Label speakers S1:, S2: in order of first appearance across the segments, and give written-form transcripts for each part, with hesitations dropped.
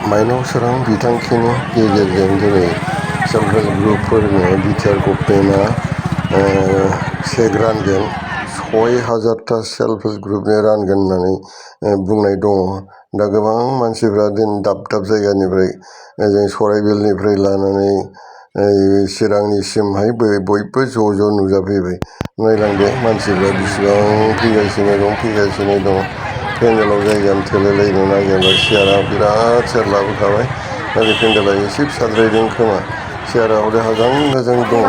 S1: माइनाव सोरां बिथांखिनि गेजेरजों दिनै सेल्फ हेल्प ग्रुपफोरनो बिटिआर गभर्नमेन्टआ चेक रानगोन 6,000टा सेल्फ हेल्प ग्रुपनो रानगोन होननानै बुंनाय दङ। दा गोबां मानसिफ्रा दाब दाब जायगानिफ्राय जों सराइबिलनिफ्राय लानानै चिरांनिसिमहाय बयबो ज' नुजाफैबाय। नायलांदो मानसिफ्रा बिसिबां फैगासिनो दं पेन्डेलाव जायगानो थोलायलायनो नागिरबाय। सियारा बिराद सियार लाबोखाबाय। दा बे पेन्डेला एसे फिसाद्रायदों खोमा, सियारा हले हाजां गाजां दङ।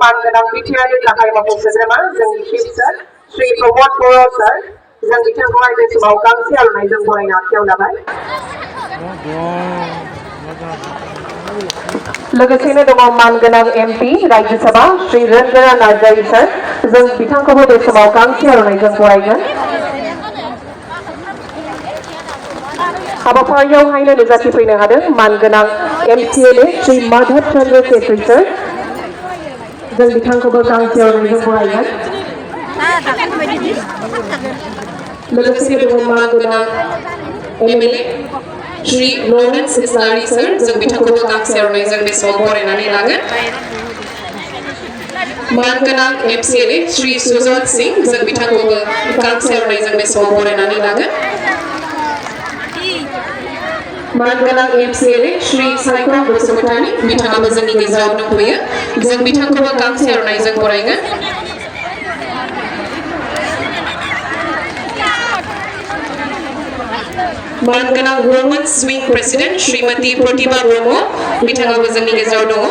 S2: मानगोनां बिटिआरनि गाहाय मावफुं सोद्रोमा जोंनि चिफ सार श्री प्रमद बर' सार, जों बिथांखौहाय बे समाव गांसे आर'नाइजों बरायना आखायाव लाबाय। लोगोसेनो दङ मानगोनां एमपि राज्यसभा श्री रंजना नार्जारी सार, जों बिथांखौबो बे समाव गांसे आर'नाइजों बरायगोन। हाबाफारियावहायनो नुजाथिफैनो हादों मानगोनां एमसिएलए श्री माधव चंद्र सेठी सार, जों बिथांखौबो गांसे आर'नाइजों बरायगोन। लोगोसेनो दङ मानगोनां MLA Shri Lawrence Islary sir, जों बिथांखौबो गांसे आर'नाइजों बे समाव बरायनानै लागोन। मानगोनां एमसिएलए श्री सुजत सिंह, जों बिथांखौबो गांसे आर'नाइजों बे समाव बरायनानै लागोन। मानगोनां एमसिएलए श्री सायख्रम बसुमतारी, बिथाङाबो जोंनि गेजेराव दंफैयो, जों बिथांखौबो गांसे आर'नाइजों बरायगोन। मानगोनां वुमेन्स विंग प्रेसिडेन्ट श्रीमती प्रतिभा ब्रह्म, बिथाङाबो जोंनि गेजेराव दङ।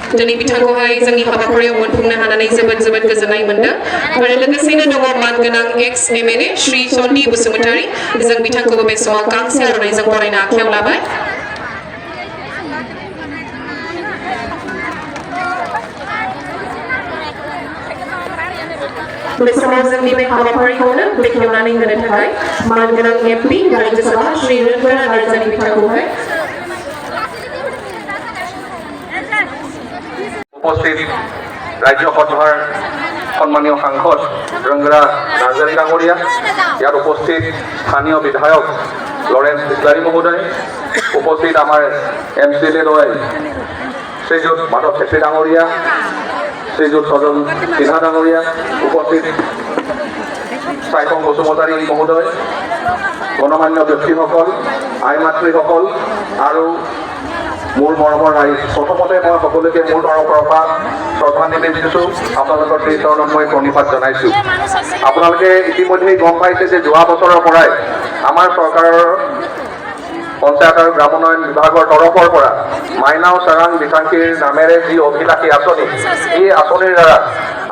S2: दिनै बिथांखौहाय जोंनि हाबाफारियाव मोनफुंनो हानानै जोबोद गोजोननाय मोनदों। आरो लोगोसेनो दङ मानगोनां एक्स एमएलए श्री सन्दी बसुमतारी, जों बिथांखौबो बे समाव गांसे आर'नाइजों बरायना आखायाव लाबाय। बे समाव जोंनि बे हाबाफारिखौनो बेखेवनानै होनो थाखाय मानगोनां एमपि राज्यसभा श्री रंजना नार्जारी बिथांखौहाय
S3: উপস্থিত ৰাজ্যসভাৰ সন্মানীয় সাংসদ ৰংগৰা নাৰ্জাৰী ডাঙৰীয়া, ইয়াত উপস্থিত স্থানীয় বিধায়ক লৰেন্স ইছলাৰী মহোদয়, উপস্থিত আমাৰ এমচিএলএ দ্বয় শ্ৰীযুত মাধৱ ছেত্ৰী ডাঙৰীয়া, শ্ৰীযুত সজন সিনহা ডাঙৰীয়া, উপস্থিত সাইকম বসুমতাৰী মহোদয়, গণমান্য ব্যক্তিসকল, আই মাতৃসকল আৰু মোৰ মৰমৰ ৰাইজ, প্ৰথমতে মই সকলোকে মোৰ তৰফৰ পৰা শ্ৰদ্ধাঞ্জলি দিছোঁ, আপোনালোকৰ শ্ৰীচৰণত মই প্ৰণিপাত জনাইছোঁ। আপোনালোকে ইতিমধ্যেই গম পাইছে যে যোৱা বছৰৰ পৰাই আমাৰ চৰকাৰৰ পঞ্চায়ত আৰু গ্ৰামোন্নয়ন বিভাগৰ তৰফৰ পৰা মাইনাও চাৰাং বিকাশীৰ নামেৰে যি অভিলাষী আঁচনি, এই আঁচনিৰ দ্বাৰা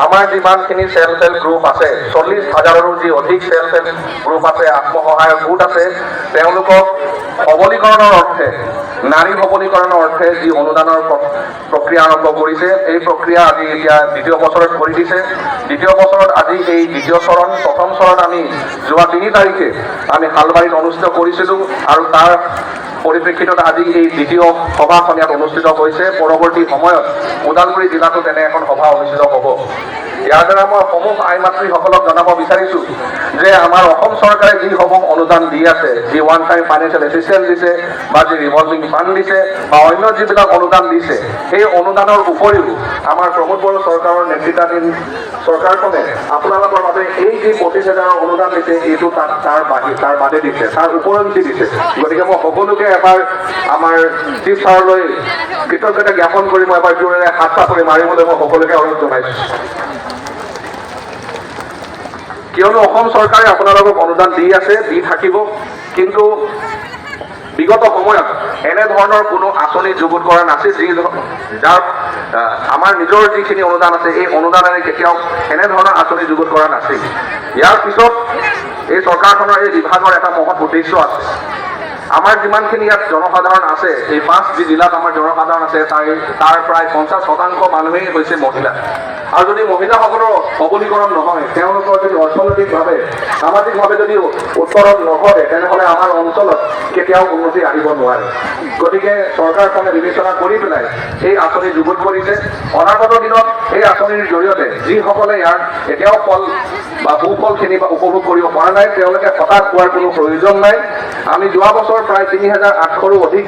S3: আমাৰ যিমানখিনি সেল্ফ হেল্প গ্ৰুপ আছে, 40,000ৰো যি অধিক সেল্ফ হেল্প গ্ৰুপ আছে, আত্মসহায়ক গোট আছে, তেওঁলোকক সবলীকৰণৰ অৰ্থে, নাৰী সবলীকৰণৰ অৰ্থে যি অনুদানৰ প্ৰক্ৰিয়া আৰম্ভ কৰিছে, এই প্ৰক্ৰিয়া আজি এতিয়া দ্বিতীয় বছৰত কৰি দিছে। দ্বিতীয় বছৰত আজি এই দ্বিতীয় চৰণ, প্ৰথম চৰণ আমি যোৱা 3 তাৰিখে আমি শালবাৰীত অনুষ্ঠিত কৰিছিলোঁ আৰু তাৰ পৰিপ্ৰেক্ষিতত আজি এই দ্বিতীয় সভাখন ইয়াত অনুষ্ঠিত হৈছে। পৰৱৰ্তী সময়ত ওদালগুৰি জিলাতো তেনে এখন সভা অনুষ্ঠিত হ'ব। ইয়াৰ দ্বাৰা মই সমূহ আই মাতৃসকলক জনাব বিচাৰিছোঁ যে আমাৰ অসম চৰকাৰে যিসমূহ অনুদান দি আছে, যি ওৱান টাইম ফাইনেন্সিয়েল এছিষ্টেঞ্চ দিছে বা যি ৰিভলভিং ফাণ্ড দিছে বা অন্য যিবিলাক অনুদান দিছে, সেই অনুদানৰ উপৰিও আমাৰ প্ৰমোদ বড়ো চৰকাৰৰ নেতৃত্বাধীন চৰকাৰখনে আপোনালোকৰ বাবে এই যি 25,000 অনুদান দিছে, এইটো তাৰ বাদে দিছে, তাৰ ওপৰঞ্চি দিছে। গতিকে মই সকলোকে এবাৰ আমাৰ চিফ ছাৰলৈ কৃতজ্ঞতা জ্ঞাপন কৰি মই এবাৰ জোৰেৰে হাত চাপৰি মাৰিবলৈ মই সকলোকে অনুৰোধ জনাইছোঁ। কিয়নো অসম চৰকাৰে আপোনালোকক অনুদান দি আছে, দি থাকিব, কিন্তু বিগত সময়ত এনেধৰণৰ কোনো আঁচনি যুগুত কৰা নাছিল, যাৰ আমাৰ নিজৰ যিখিনি অনুদান আছে এই অনুদানেৰে কেতিয়াও এনেধৰণৰ আঁচনি যুগুত কৰা নাছিল। ইয়াৰ পিছত এই চৰকাৰখনৰ এই বিভাগৰ এটা মহৎ উদ্দেশ্য আছে। আমাৰ যিমানখিনি ইয়াত জনসাধাৰণ আছে, এই 5 জিলাত আমাৰ জনসাধাৰণ আছে, তাৰ প্ৰায় 50% মানুহেই হৈছে মহিলা। আৰু যদি মহিলাসকলৰ সবলীকৰণ নহয়, তেওঁলোকৰ যদি অৰ্থনৈতিকভাৱে সামাজিকভাৱে যদি উত্তৰণ নঘটে, তেনেহ'লে আমাৰ অঞ্চলত কেতিয়াও উন্নতি আহিব নোৱাৰে। গতিকে চৰকাৰখনে বিবেচনা কৰি পেলাই এই আঁচনি যুগুত কৰিছে। অনাগত দিনত এই আঁচনিৰ জৰিয়তে যিসকলে ইয়াৰ এতিয়াও ফল বা সুফলখিনি উপভোগ কৰিব পৰা নাই, তেওঁলোকে হতাশ হোৱাৰ কোনো প্ৰয়োজন নাই। আমি যোৱা বছৰ প্ৰায় 3800ৰো অধিক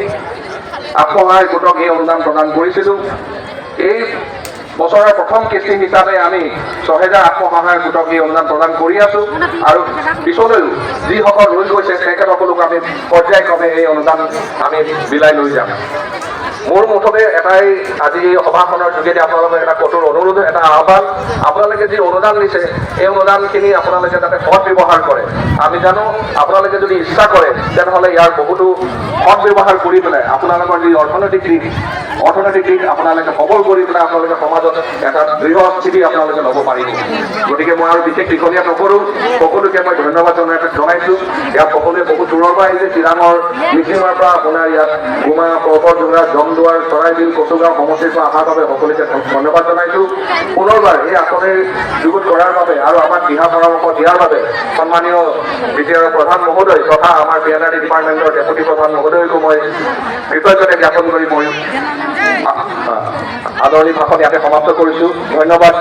S3: আত্মসহায়ক গোটক এই অনুদান প্ৰদান কৰিছিলোঁ। এই বছৰৰ প্ৰথম কিস্তি হিচাপে আমি 6000 আত্মসহায়ক গোটক এই অনুদান প্ৰদান কৰি আছোঁ, আৰু পিছলৈও যিসকল ৰৈ গৈছে তেখেতসকলক আমি পৰ্যায়ক্ৰমে এই অনুদান আমি বিলাই লৈ যাম। মোৰ মুঠতে এটাই আজি এই সভাখনৰ যোগেদি আপোনালোকক এটা কঠোৰ অনুৰোধ, এটা আহ্বান, আপোনালোকে যি অনুদান দিছে এই অনুদানখিনি আপোনালোকে যাতে সৎ ব্যৱহাৰ কৰে। আমি জানো আপোনালোকে যদি ইচ্ছা কৰে তেনেহ'লে ইয়াৰ বহুতো সৎ ব্যৱহাৰ কৰি পেলাই আপোনালোকৰ যি অৰ্থনৈতিক দিশ আপোনালোকে সবল কৰি পেলাই আপোনালোকে সমাজত এটা দৃঢ় স্থিতি আপোনালোকে ল'ব পাৰিব। গতিকে মই আৰু বিশেষ দীঘলীয়া নকৰোঁ, সকলোকে মই ধন্যবাদ জনাইছোঁ। ইয়াত সকলোৱে বহুত দূৰৰ পৰা আহিছে, চিৰাঙৰ মিচিঙৰ পৰা আপোনাৰ ইয়াত গোমা, পৰ্বতজোৰা, জমদুৱাৰ, চৰাইবিল, কচুগাঁও সমষ্টিৰ পৰা অহাৰ বাবে সকলোকে ধন্যবাদ জনাইছোঁ। পুনৰবাৰ এই আঁচনিৰ যুগুত কৰাৰ বাবে আৰু আমাক দিহা পৰামৰ্শ দিয়াৰ বাবে সন্মানীয় বিটিআৰৰ প্ৰধান মহোদয় তথা আমাৰ PNRD ডিপাৰ্টমেণ্টৰ ডেপুটি প্ৰধান মহোদয়কো মই কৃতজ্ঞতা জ্ঞাপন কৰি মই আদৰণি ভাষণ ইয়াতে সমাপ্ত কৰিছোঁ। ধন্যবাদ।